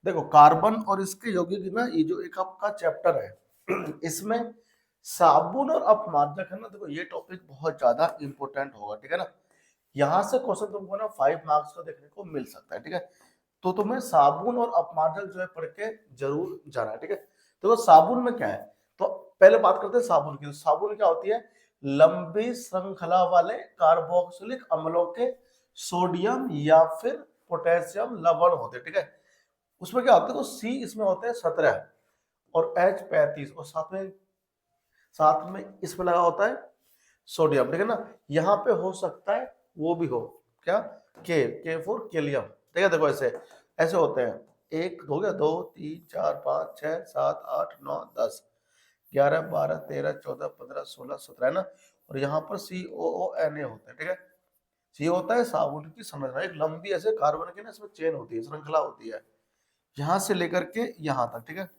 देखो कार्बन और इसके यौगिक ना, ये जो एक आपका चैप्टर है इसमें साबुन और अपमार्जक है ना, देखो ये टॉपिक बहुत ज्यादा इंपॉर्टेंट होगा, ठीक है ना। यहाँ से क्वेश्चन तुमको ना 5 मार्क्स का देखने को मिल सकता है, ठीक है। तो तुम्हें साबुन और अपमार्जक जो है पढ़ के जरूर जाना है, ठीक है। तो साबुन में क्या है, तो पहले बात करते हैं साबुन की। तो साबुन क्या होती है, लंबी श्रृंखला वाले कार्बोक्सिलिक अम्लों के सोडियम या फिर पोटेशियम लवण होते हैं, ठीक है। उसमें क्या होता है, तो सी इसमें होते हैं 17 और एच 35 और साथ में इसमें लगा होता है सोडियम, ठीक है ना। यहाँ पे हो सकता है वो भी हो, क्या, के फॉर केलियम, ठीक है। देखो ऐसे ऐसे होते हैं, एक हो गया, 2 3 4 5 6 7 8 9 10 11 12 13 14 15 16 है ना। और यहाँ पर COONA होता है, ठीक है। सी होता है साबुन की संरचना, एक लंबी ऐसे कार्बन की ना इसमें चेन होती है, श्रृंखला होती है, यहां से लेकर के यहां तक, ठीक है।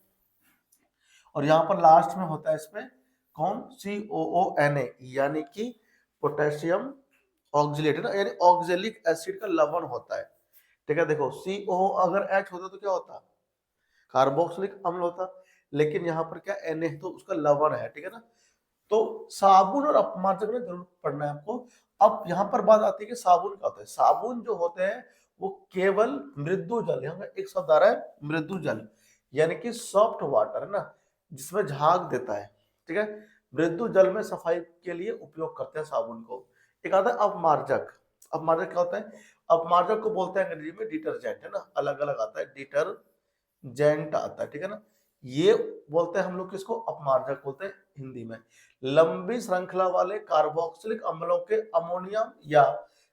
और यहाँ पर लास्ट में होता है इसमें कौन, COONA, यानी कि पोटेशियम ऑक्जिलेट, यानी ऑक्जेलिक एसिड का लवण होता है, ठीक है। देखो CO अगर H होता तो क्या होता, कार्बोक्सिलिक अम्ल होता, लेकिन यहाँ पर क्या Na है तो उसका लवण है, ठीक है ना। तो साबुन और अपमार्जक ने जरूर पढ़ना है आपको। अब यहाँ पर बात आती है कि साबुन क्या होता है। साबुन जो होते हैं वो केवल मृदु जल, यहाँ पे एक शब्द आ रहा है मृदु जल, यानी कि सॉफ्ट वाटर है ना, जिसमें झाग देता है, ठीक है। मृदु जल में सफाई के लिए उपयोग करते हैं साबुन को। एक आता है अपमार्जक। अपमार्जक क्या होता है, अपमार्जक को बोलते हैं अंग्रेजी में डिटर्जेंट, है ना, अलग अलग आता है, डिटर्जेंट आता है, ठीक है ना। ये बोलते हैं हम लोग किसको, अपमार्जक बोलते हैं हिंदी में। लंबी श्रृंखला वाले कार्बोक्सिलिक अम्लों के अमोनियम या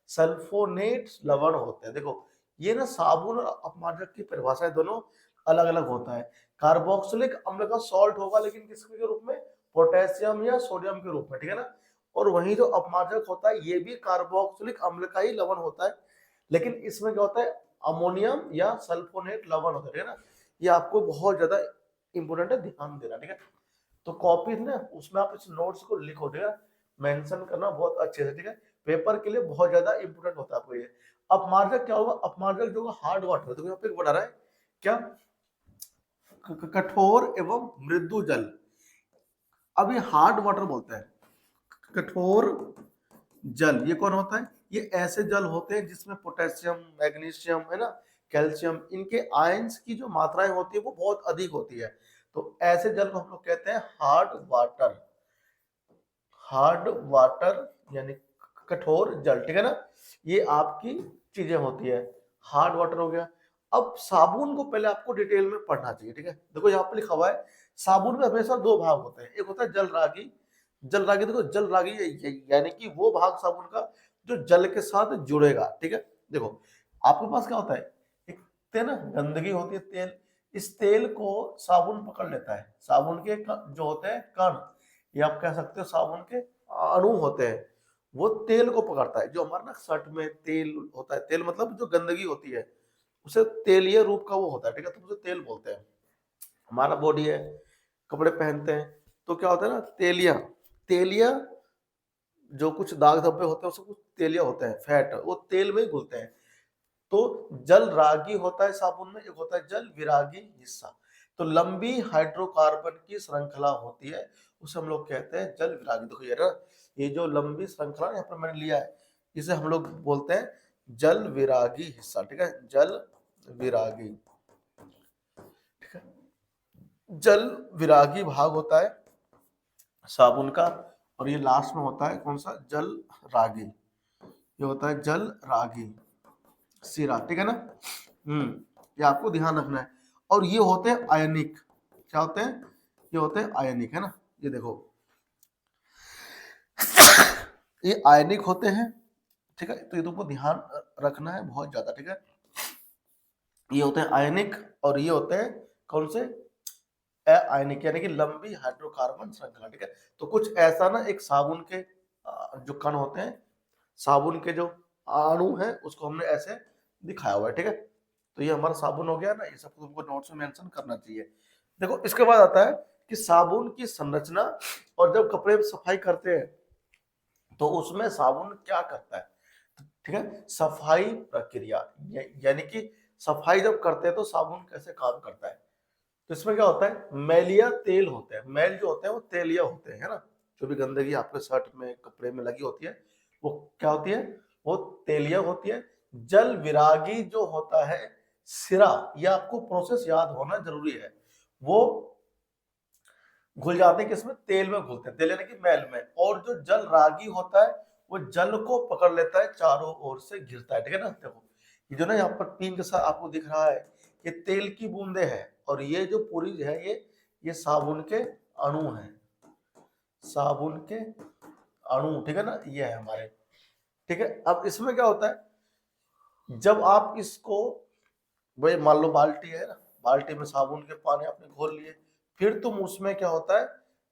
सल्फोनेट लवण होते हैं। देखो ये ना साबुन और अपमार्जक की परिभाषा दोनों अलग अलग होता है। कार्बोक्सिलिक अम्ल का सॉल्ट होगा, लेकिन किसके रूप में, पोटेशियम या सोडियम के रूप में, ठीक है ना। और वही जो अपमार्जक होता है ये भी कार्बोक्सिलिक अम्ल का ही लवण होता है, लेकिन इसमें क्या होता है, अमोनियम या सल्फोनेट लवण होता है, ठीक है ना। ये आपको बहुत ज्यादा इंपोर्टेंट है, ध्यान देना, ठीक है। तो कॉपी ना उसमें आप इस नोट्स को लिखो, ठीक है, मेंशन करना बहुत अच्छे से, ठीक है। पेपर के लिए बहुत ज्यादा इंपोर्टेंट होता है आपको ये। अपमार्जक क्या होगा, अपमार्जक जो हार्ड वाटर, देखो यहाँ पे बता रहा है क्या, कठोर एवं मृदु जल। अब ये हार्ड वाटर बोलते हैं, कठोर जल ये कौन होता है, ये ऐसे जल होते हैं जिसमें पोटेशियम, मैग्नीशियम, है ना, कैल्शियम, इनके आयंस की जो मात्राएं होती है वो बहुत अधिक होती है। तो ऐसे जल को हम लोग कहते हैं हार्ड वाटर। हार्ड वाटर यानी कठोर जल, ठीक है ना। ये आपकी चीजें होती है, हार्ड वाटर हो गया। अब साबुन को पहले आपको डिटेल में पढ़ना चाहिए, ठीक है। देखो यहाँ पे लिखा हुआ है साबुन में हमेशा 2 भाग होते हैं, एक होता है जल रागी। जल रागी, देखो जल रागी यानी कि वो भाग साबुन का जो जल के साथ जुड़ेगा, ठीक है। देखो आपके पास क्या होता है, एक तेल ना, गंदगी होती है तेल, इस तेल को साबुन पकड़ लेता है। साबुन के जो होते हैं कण, ये आप कह सकते हो साबुन के अणु होते हैं, वो तेल को पकड़ता है। जो हमारा ना शर्ट में तेल होता है, तेल मतलब जो गंदगी होती है उसे तेलीय रूप का वो होता है, ठीक है, तो उसे तेल बोलते हैं। हमारा बॉडी है, कपड़े पहनते हैं तो क्या होता है ना, तेलिया, तेलिया जो कुछ दाग धब्बे होते हैं उसको कुछ तेलिया होते हैं, फैट, वो तेल में ही घुलते हैं। तो जल रागी होता है साबुन में, एक होता है जल विरागी हिस्सा। तो लंबी हाइड्रोकार्बन की श्रृंखला होती है, उसे हम लोग कहते हैं जल विरागी। देखो ये ना, ये जो लंबी श्रृंखला यहाँ पर मैंने लिया है, इसे हम लोग बोलते हैं जल विरागी हिस्सा, ठीक है, जल विरागी, ठीक है। जल विरागी भाग होता है साबुन का। और ये लास्ट में होता है कौन सा, जल रागी, ये होता है जल रागी सिरा, ठीक है ना। ये आपको ध्यान रखना है। और ये होते हैं आयनिक, क्या होते हैं, ये होते हैं आयनिक, है ना। ये देखो ये आयनिक होते हैं, ठीक है। तो ये तुमको ध्यान रखना है बहुत ज्यादा, ठीक है। ये होते हैं आयनिक और ये होते हैं कौन से, आयनिक, यानी कि लंबी हाइड्रोकार्बन श्रृंखला, ठीक है। तो कुछ ऐसा ना, एक साबुन के जो कण होते हैं, साबुन के जो अणु है उसको हमने ऐसे दिखाया हुआ है, ठीक है। तो ये हमारा साबुन हो गया ना, ये सब तुमको नोट्स में मेंशन करना चाहिए। देखो इसके बाद आता है कि साबुन की संरचना, और जब कपड़े सफाई करते हैं तो उसमें साबुन क्या करता है, ठीक है। सफाई प्रक्रिया यानी कि सफाई जब करते हैं तो साबुन कैसे काम करता है। तो इसमें क्या होता है, मैलिया तेल होते हैं, मैल जो होते हैं वो तेलिया होते हैं, है ना। जो भी गंदगी आपके शर्ट में कपड़े में लगी होती है वो क्या होती है, वो तेलिया होती है। जल विरागी जो होता है सिरा, ये आपको प्रोसेस याद होना जरूरी है, वो घुल जाते हैं किसमें, तेल में घुलते हैं, तेल यानी कि मैल में। और जो जल रागी होता है वो जल को पकड़ लेता है, चारों ओर से घिरता है, ठीक है ना। देखो ये जो ना यहाँ पर पिंक सा आपको दिख रहा है, ये तेल की बूंदे हैं, और ये जो पूरी है ये साबुन के अणु हैं, साबुन के अणु, ठीक है ना, ये है हमारे। ठीक है, अब इसमें क्या होता है, जब आप इसको, भाई मान लो बाल्टी है ना, बाल्टी में साबुन के पानी आपने घोल लिए, फिर तुम उसमें क्या होता है,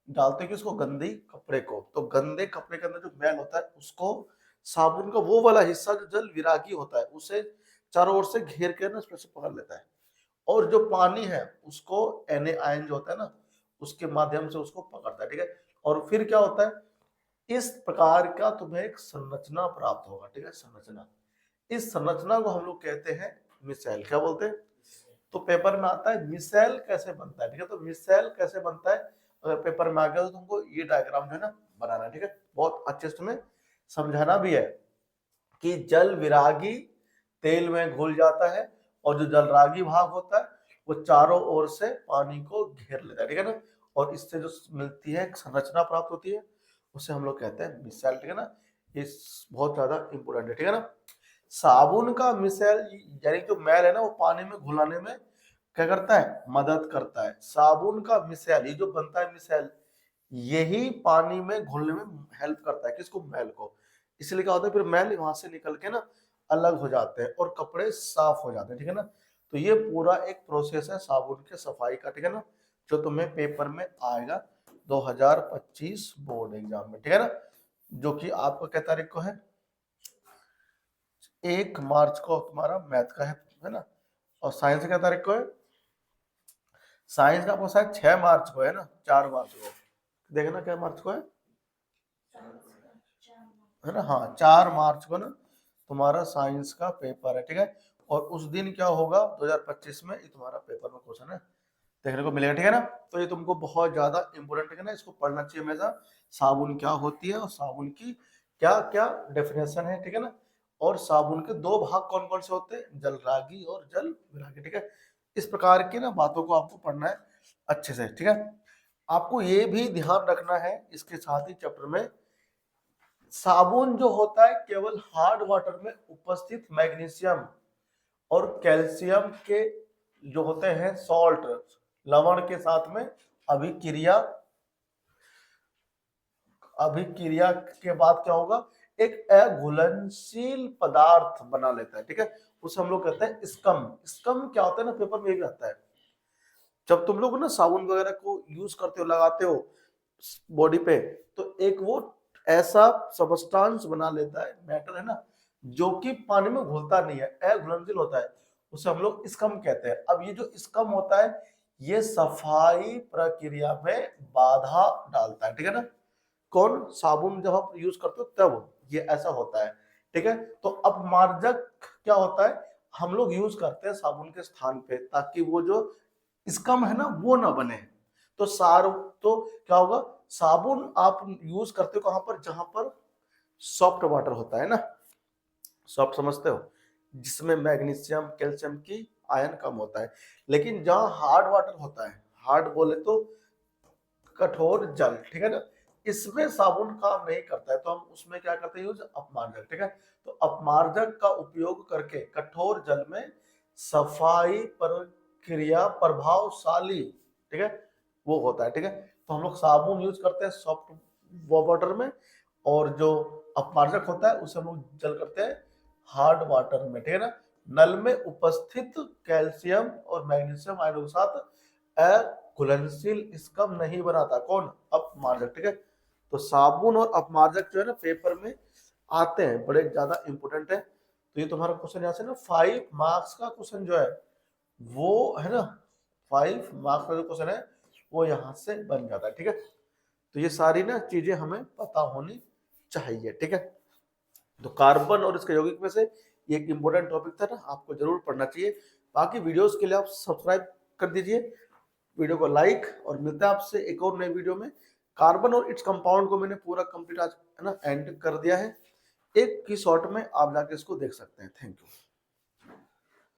डालते कि उसको गंदी कपड़े को, तो गंदे कपड़े के अंदर जो मैल होता है उसको साबुन का वो वाला हिस्सा जो जल विरागी होता है उसे चारों ओर से घेर कर ना उसमें से पकड़ लेता है, और जो पानी है उसको Na आयन जो होता है ना उसके माध्यम से उसको पकड़ता है, ठीक है। और फिर क्या होता है, इस प्रकार का तुम्हें एक संरचना प्राप्त होगा, ठीक है, संरचना। इस संरचना को हम लोग कहते हैं मिसेल, क्या बोलते हैं। तो पेपर में आता है मिसेल कैसे बनता है, ठीक है। तो मिसेल कैसे बनता है, अगर पेपर में आ गया तो तुमको ये डायग्राम जो है ना बनाना है, ठीक है। बहुत अच्छे से तुम्हें समझाना भी है कि जल विरागी तेल में घुल जाता है, और जो जलरागी भाग होता है वो चारों ओर से पानी को घेर लेता है, ठीक है ना। और इससे जो मिलती है संरचना प्राप्त होती है उसे हम लोग कहते हैं मिसेल, ठीक है ना। ये बहुत ज्यादा इंपोर्टेंट है, ठीक है ना। साबुन का मिसेल यानी जो मैल है ना वो पानी में घुलाने में क्या करता है, मदद करता है। साबुन का मिसेल, ये जो बनता है मिसेल, यही पानी में घुलने में हेल्प करता है, किसको, मैल को। इसलिए क्या होता है, फिर मैल वहां से निकल के ना अलग हो जाते हैं और कपड़े साफ हो जाते हैं, ठीक है ना। तो ये पूरा एक प्रोसेस है साबुन के सफाई का, ठीक है ना, जो तुम्हें पेपर में आएगा 2025 बोर्ड एग्जाम में, ठीक है ना, जो कि आपको क्या तारीख को है, 1 मार्च को तुम्हारा मैथ का है ना। और साइंस का क्या तारीख को है, साइंस का आपको शायद 6 मार्च को है ना, 4 मार्च को, देखना क्या मार्च को है ना, हाँ 4 मार्च को ना तुम्हारा साइंस का पेपर है, ठीक है। और उस दिन क्या होगा 2025 में, ये तुम्हारा पेपर में क्वेश्चन है देखने को मिलेगा, ठीक है ना। तो ये तुमको बहुत ज्यादा इंपोर्टेंट है ना, इसको पढ़ना चाहिए हमेशा। साबुन क्या होती है और साबुन की क्या क्या डेफिनेशन है, ठीक है ना। और साबुन के दो भाग कौन कौन से होते हैं, जलरागी और जल विरागी, ठीक है। इस प्रकार की ना बातों को आपको पढ़ना है अच्छे से, ठीक है। आपको ये भी ध्यान रखना है इसके साथ ही चैप्टर में, साबुन जो होता है केवल हार्ड वाटर में उपस्थित मैग्नीशियम और कैल्शियम के जो होते हैं सॉल्ट, लवण के साथ में अभिक्रिया, अभिक्रिया के बाद क्या होगा, एक अघुलनशील पदार्थ बना लेता है, ठीक है। उसे हम लोग कहते हैं स्कम। स्कम क्या होता है ना, पेपर में भी आता है, जब तुम लोग ना साबुन वगैरह को यूज करते हो, लगाते हो बॉडी पे, तो एक वो ऐसा सबस्टांस बना लेता है, मैटर है ना, जो कि पानी में घुलता नहीं है, अघुलनशील होता है, उसे हम लोग स्कम कहते हैं। अब ये जो स्कम होता है ये सफाई प्रक्रिया में बाधा डालता है, ठीक है ना। कौन, साबुन जब आप यूज करते हो तब ये ऐसा होता है, ठीक है। तो अपमार्जक क्या होता है, हम लोग यूज करते हैं साबुन के स्थान पे ताकि वो जो स्कम है ना वो ना बने। तो सार तो क्या होगा, साबुन आप यूज करते हो कहां पर, जहां पर सॉफ्ट वाटर होता है ना, सॉफ्ट समझते हो, जिसमें मैग्नीशियम कैल्शियम की आयन कम होता है। लेकिन जहां हार्ड वाटर होता है, हार्ड बोले तो कठोर जल, ठीक है ना, इसमें साबुन काम नहीं करता है, तो हम उसमें क्या करते हैं यूज, अपमार्जक, ठीक है। तो अपमार्जक का उपयोग करके कठोर जल में सफाई प्रक्रिया प्रभावशाली, ठीक है, वो होता है, ठीक है। तो हम लोग साबुन यूज करते हैं सॉफ्ट वाटर में, और जो अपमार्जक होता है उसे हम लोग जल करते हैं हार्ड वाटर में, ठीक है ना। नल में उपस्थित कैल्शियम और मैग्नीशियम आयनों के साथ घुलनशील स्कम नहीं बनाता, कौन, अपमार्जक, ठीक है। तो साबुन और अपमार्जक जो है ना पेपर में आते हैं, बड़े ज्यादा इंपोर्टेंट है। तो ये तुम्हारा क्वेश्चन यहाँ से ना 5 मार्क्स का क्वेश्चन जो है वो है ना, 5 मार्क्स का जो क्वेश्चन है वो यहाँ से बन जाता है, ठीक है। तो ये सारी ना चीजें हमें पता होनी चाहिए, ठीक है। तो कार्बन और इसके यौगिक में से ये एक इंपॉर्टेंट टॉपिक था ना, आपको जरूर पढ़ना चाहिए। बाकी वीडियोस के लिए आप सब्सक्राइब कर दीजिए, वीडियो को लाइक, और मिलता है आपसे एक और नए वीडियो में। कार्बन और इट्स कंपाउंड को मैंने पूरा कंप्लीट आज है ना एंड कर दिया है, एक की शॉर्ट में आप जाके इसको देख सकते हैं। Thank you.